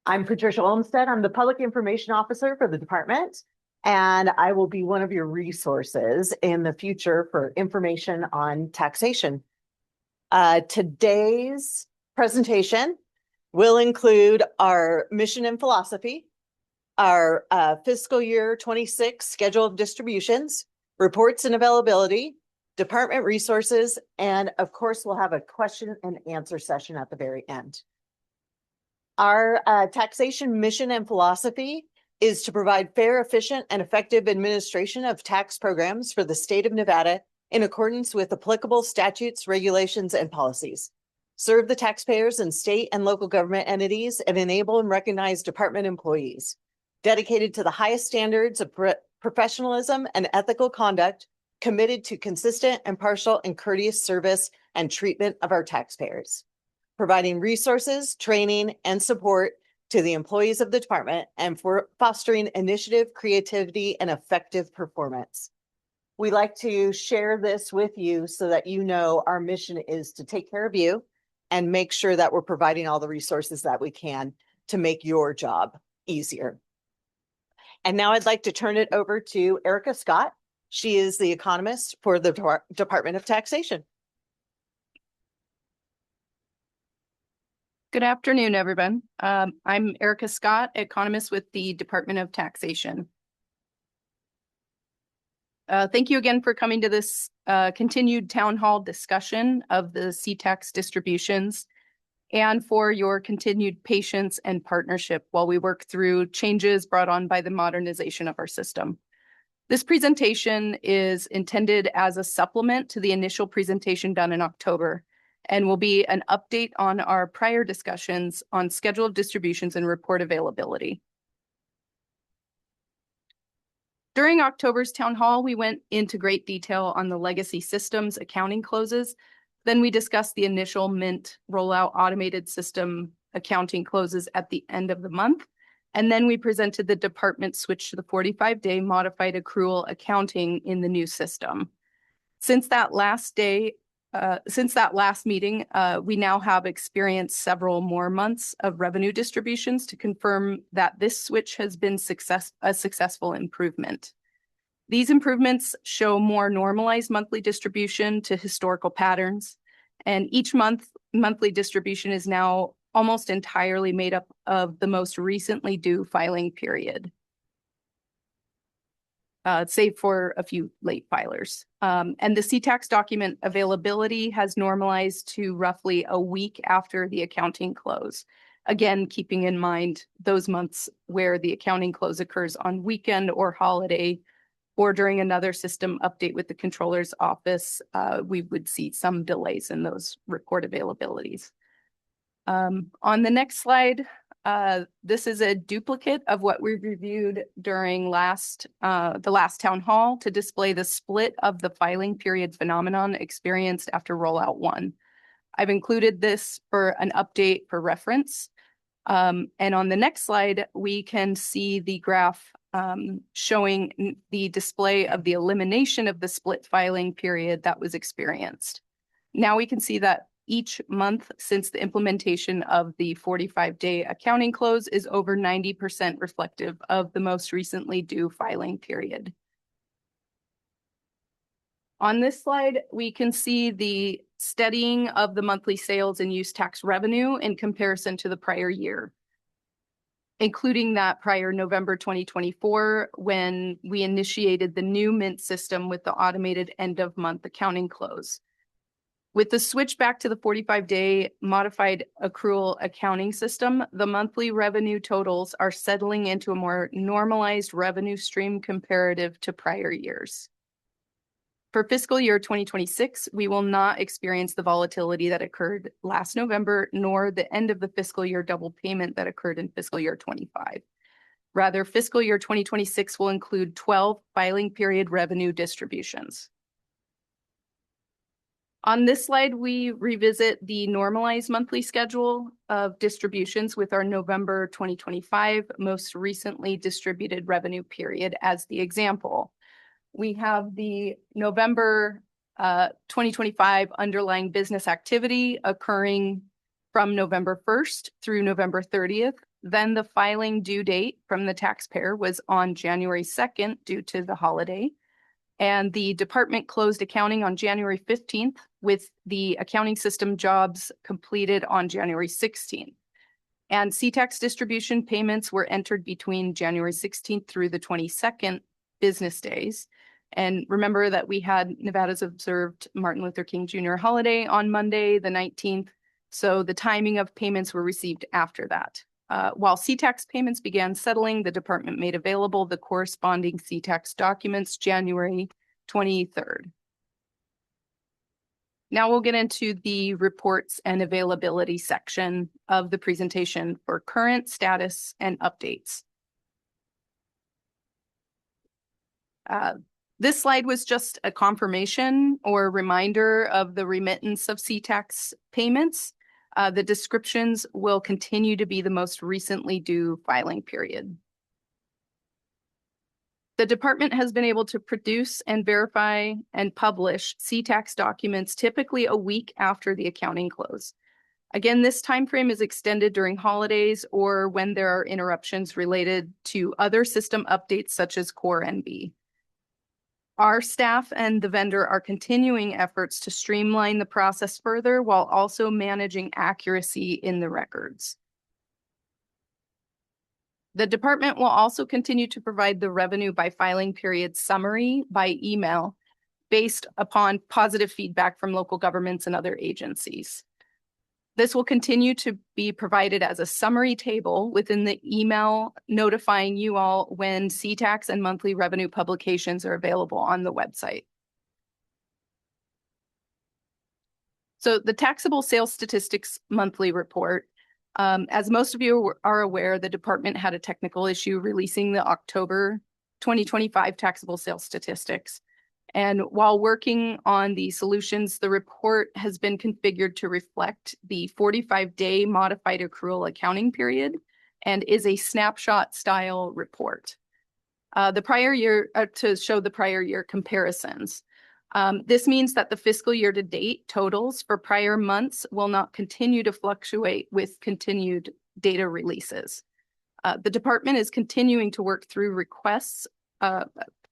I'm Patricia Olmstead. I'm the Public Information Officer for the department, and I will be one of your resources in the future for information on taxation. Today's presentation will include our mission and philosophy, our fiscal year 26 schedule of distributions, reports and availability, department resources, and of course, we'll have a question and answer session at the very end. Our taxation mission and philosophy is to provide fair, efficient, and effective administration of tax programs for the state of Nevada in accordance with applicable statutes, regulations, and policies. Serve the taxpayers and state and local government entities and enable and recognize department employees. Dedicated to the highest standards of professionalism and ethical conduct, committed to consistent, impartial, and courteous service and treatment of our taxpayers. Providing resources, training, and support to the employees of the department and for fostering initiative, creativity, and effective performance. We like to share this with you so that you know our mission is to take care of you and make sure that we're providing all the resources that we can to make your job easier. And now I'd like to turn it over to Erica Scott. She is the economist for the Department of Taxation. Good afternoon, everyone. I'm Erica Scott, economist with the Department of Taxation. Thank you again for coming to this continued town hall discussion of the CTX distributions and for your continued patience and partnership while we work through changes brought on by the modernization of our system. This presentation is intended as a supplement to the initial presentation done in October, and will be an update on our prior discussions on schedule of distributions and report availability. During October's town hall, we went into great detail on the legacy systems accounting closes. Then we discussed the initial Mint rollout automated system accounting closes at the end of the month. And then we presented the department switch to the 45-day modified accrual accounting in the new system. Since that last meeting, we now have experienced several more months of revenue distributions to confirm that this switch has been a successful improvement. These improvements show more normalized monthly distribution to historical patterns, and each monthly distribution is now almost entirely made up of the most recently due filing period. Save for a few late filers. And the CTAX document availability has normalized to roughly a week after the accounting close. Again, keeping in mind those months where the accounting close occurs on weekend or holiday, or during another system update with the controller's office, we would see some delays in those report availabilities. On the next slide, this is a duplicate of what we reviewed during the last town hall to display the split of the filing period phenomenon experienced after rollout 1. I've included this for an update for reference. And on the next slide, we can see the graph showing the display of the elimination of the split filing period that was experienced. Now we can see that each month since the implementation of the 45-day accounting close is over 90% reflective of the most recently due filing period. On this slide, we can see the steadying of the monthly sales and use tax revenue in comparison to the prior year, including that prior November 2024 when we initiated the new Mint system with the automated end-of-month accounting close. With the switch back to the 45-day modified accrual accounting system, the monthly revenue totals are settling into a more normalized revenue stream comparative to prior years. For fiscal year 2026, we will not experience the volatility that occurred last November, nor the end of the fiscal year double payment that occurred in fiscal year 25. Rather, fiscal year 2026 will include 12 filing period revenue distributions. On this slide, we revisit the normalized monthly schedule of distributions with our November 2025 most recently distributed revenue period as the example. We have the November 2025 underlying business activity occurring from November 1st through November 30th, Then the filing due date from the taxpayer was on January 2nd due to the holiday. And the department closed accounting on January 15th with the accounting system jobs completed on January 16th. And CTX distribution payments were entered between January 16th through the 22nd business days. And remember that we had Nevada's observed Martin Luther King Jr. holiday on Monday, the 19th. So the timing of payments were received after that. While CTAX payments began settling, the department made available the corresponding CTAX documents January 23rd. Now we'll get into the reports and availability section of the presentation for current status and updates. This slide was just a confirmation or reminder of the remittance of CTAX payments. The descriptions will continue to be the most recently due filing period. The department has been able to produce and verify and publish CTAX documents typically a week after the accounting close. Again, this timeframe is extended during holidays or when there are interruptions related to other system updates such as Core NB. Our staff and the vendor are continuing efforts to streamline the process further while also managing accuracy in the records. The department will also continue to provide the revenue by filing period summary by email based upon positive feedback from local governments and other agencies. This will continue to be provided as a summary table within the email notifying you all when CTAX and monthly revenue publications are available on the website. So the taxable sales statistics monthly report, as most of you are aware, the department had a technical issue releasing the October 2025 taxable sales statistics. And while working on the solutions, the report has been configured to reflect the 45-day modified accrual accounting period and is a snapshot style report. The prior year to show the prior year comparisons. This means that the fiscal year to date totals for prior months will not continue to fluctuate with continued data releases. The department is continuing to work through requests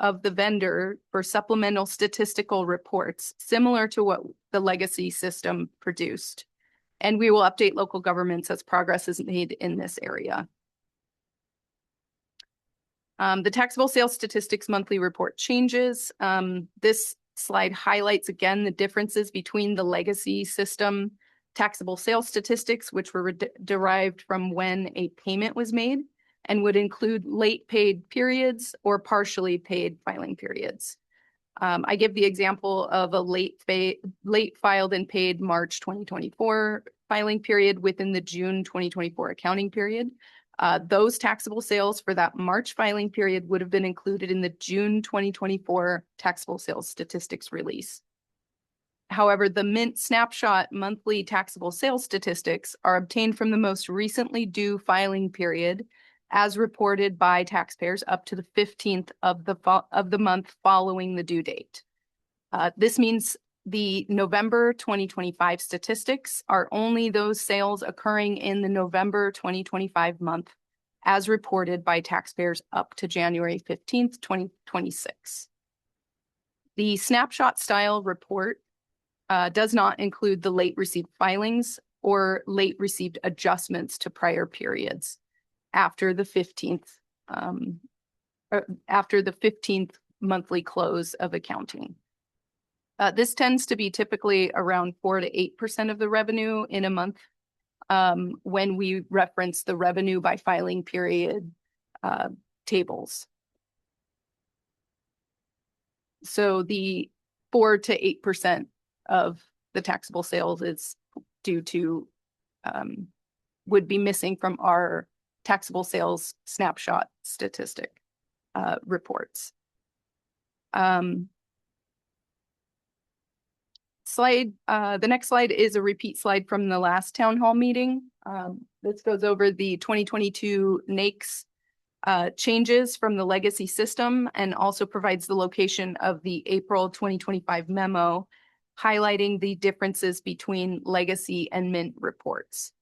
of the vendor for supplemental statistical reports, similar to what the legacy system produced. And we will update local governments as progress is made in this area. The taxable sales statistics monthly report changes. This slide highlights again the differences between the legacy system taxable sales statistics, which were derived from when a payment was made, and would include late paid periods or partially paid filing periods. I give the example of a late filed and paid March 2024 filing period within the June 2024 accounting period. Those taxable sales for that March filing period would have been included in the June 2024 taxable sales statistics release. However, the Mint snapshot monthly taxable sales statistics are obtained from the most recently due filing period as reported by taxpayers up to the 15th of the month following the due date. This means the November 2025 statistics are only those sales occurring in the November 2025 month as reported by taxpayers up to January 15th, 2026. The snapshot style report does not include the late received filings or late received adjustments to prior periods after the 15th monthly close of accounting. This tends to be typically around 4 to 8% of the revenue in a month when we reference the revenue by filing period tables. So the 4 to 8% of the taxable sales is due to would be missing from our taxable sales snapshot statistic reports. The next slide is a repeat slide from the last town hall meeting. This goes over the 2022 NAICS changes from the legacy system and also provides the location of the April 2025 memo highlighting the differences between legacy and Mint reports.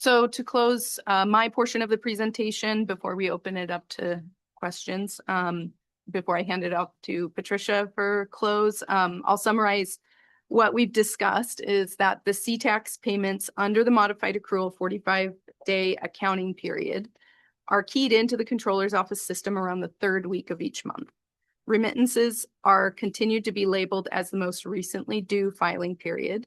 So to close my portion of the presentation before we open it up to questions, before I hand it off to Patricia for close, I'll summarize what we've discussed is that the CTAX payments under the modified accrual 45-day accounting period are keyed into the controller's office system around the third week of each month. Remittances are continued to be labeled as the most recently due filing period.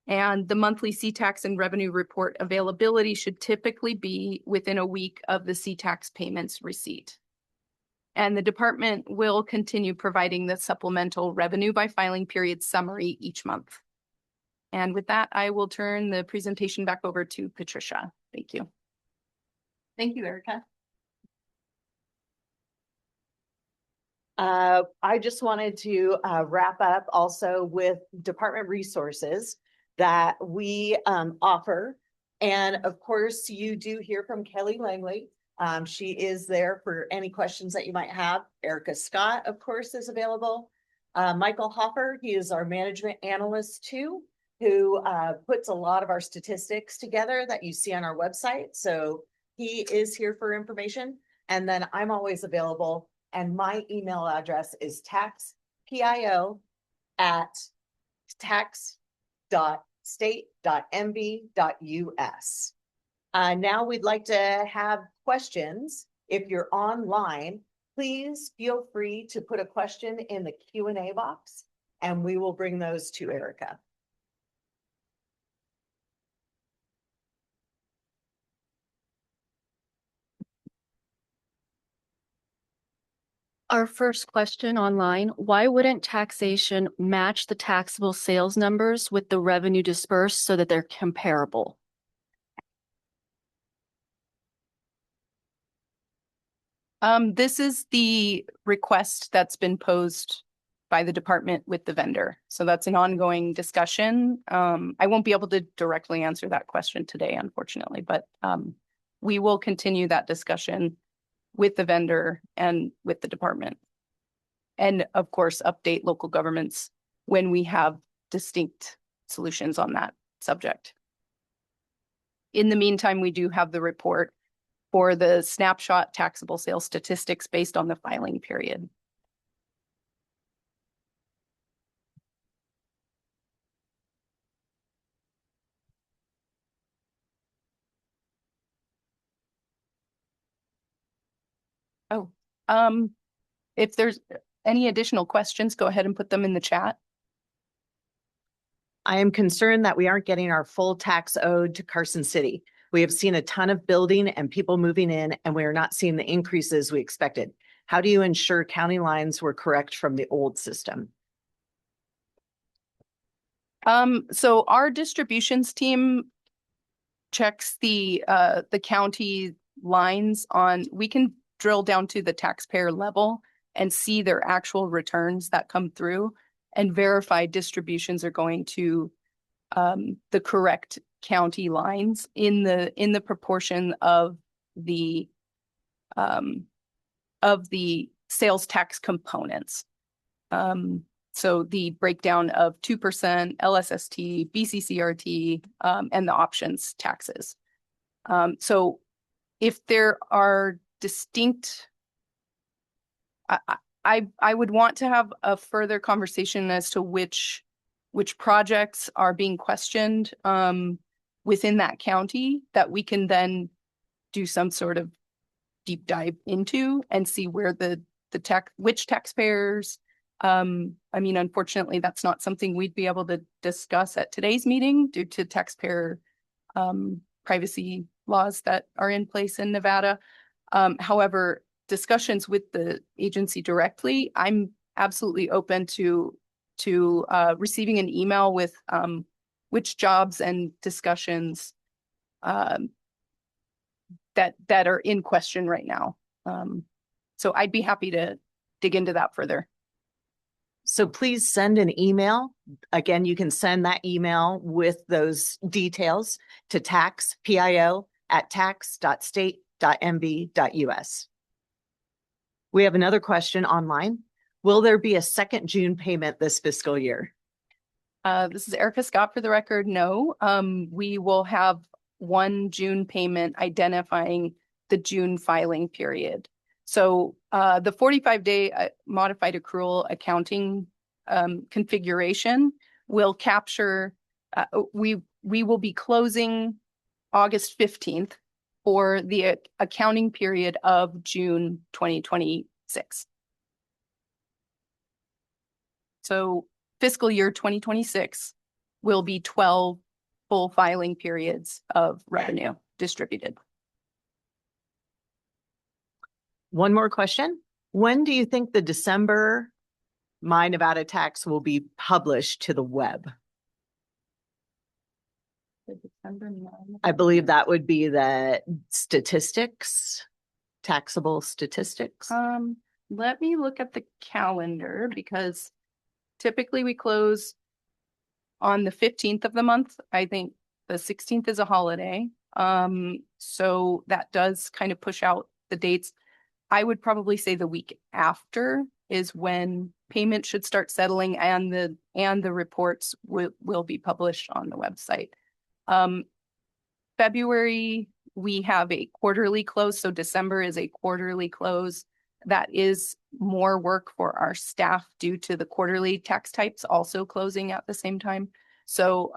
And the monthly CTAX and revenue report availability should typically be within a week of the CTAX payments receipt. And the department will continue providing the supplemental revenue by filing period summary each month. And with that, I will turn the presentation back over to Patricia. Thank you. Thank you, Erica. I just wanted to wrap up also with department resources that we offer. And of course, you do hear from Kelly Langley. She is there for any questions that you might have. Erica Scott, of course, is available. Michael Hopper, he is our management analyst too, who puts a lot of our statistics together that you see on our website. So he is here for information. And then I'm always available. And my email address is taxpio@tax.state.mb.us. Now we'd like to have questions. If you're online, please feel free to put a question in the Q&A box and we will bring those to Erica. Our first question online, why wouldn't taxation match the taxable sales numbers with the revenue dispersed so that they're comparable? This is the request that's been posed by the department with the vendor. So that's an ongoing discussion. I won't be able to directly answer that question today, unfortunately, but we will continue that discussion with the vendor and with the department. And of course, update local governments when we have distinct solutions on that subject. In the meantime, we do have the report for the snapshot taxable sales statistics based on the filing period. Oh, if there's any additional questions, go ahead and put them in the chat. I am concerned that we aren't getting our full tax owed to Carson City. We have seen a ton of building and people moving in, and we are not seeing the increases we expected. How do you ensure county lines were correct from the old system? So our distributions team checks the county lines on, we can drill down to the taxpayer level and see their actual returns that come through and verify distributions are going to the correct county lines in the proportion of the sales tax components. So the breakdown of 2%, LSST, BCCRT, and the options taxes. So if there are distinct, I would want to have a further conversation as to which projects are being questioned within that county that we can then do some sort of deep dive into and see where which taxpayers. I mean, unfortunately, that's not something we'd be able to discuss at today's meeting due to taxpayer privacy laws that are in place in Nevada. However, discussions with the agency directly, I'm absolutely open to receiving an email with which jobs and discussions that are in question right now. So I'd be happy to dig into that further. So please send an email. Again, you can send that email with those details to taxpio@tax.state.mb.us. We have another question online. Will there be a second June payment this fiscal year? This is Erica Scott for the record. No, we will have one June payment identifying the June filing period. So the 45-day modified accrual accounting configuration will capture, we will be closing August 15th for the accounting period of June 2026. So fiscal year 2026 will be 12 full filing periods of revenue distributed. One more question. When do you think the December My Nevada tax will be published to the web? I believe that would be the statistics, taxable statistics. Let me look at the calendar because typically we close on the 15th of the month. I think the 16th is a holiday. So that does kind of push out the dates. I would probably say the week after is when payment should start settling and the reports will be published on the website. February, we have a quarterly close. So December is a quarterly close. That is more work for our staff due to the quarterly tax types also closing at the same time. So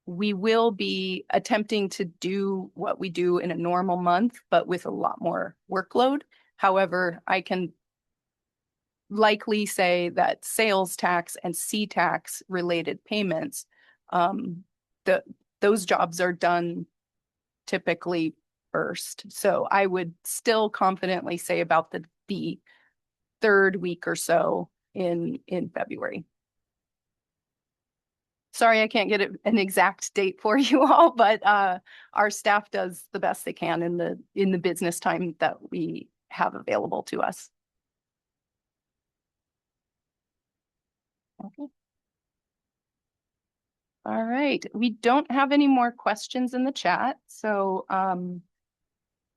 we will be attempting to do what we do in a normal month, but with a lot more workload. However, I can likely say that sales tax and C-tax related payments, those jobs are done typically first. So I would still confidently say about the third week or so in February. Sorry, I can't get an exact date for you all, but our staff does the best they can in the business time that we have available to us. Okay. All right, we don't have any more questions in the chat. So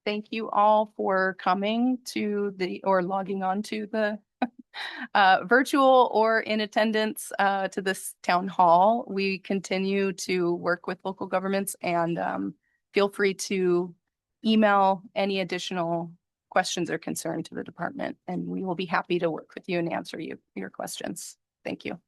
thank you all for coming to or logging on to the virtual or in attendance to this town hall. We continue to work with local governments and feel free to email any additional questions or concern to the department, and we will be happy to work with you and answer your questions. Thank you.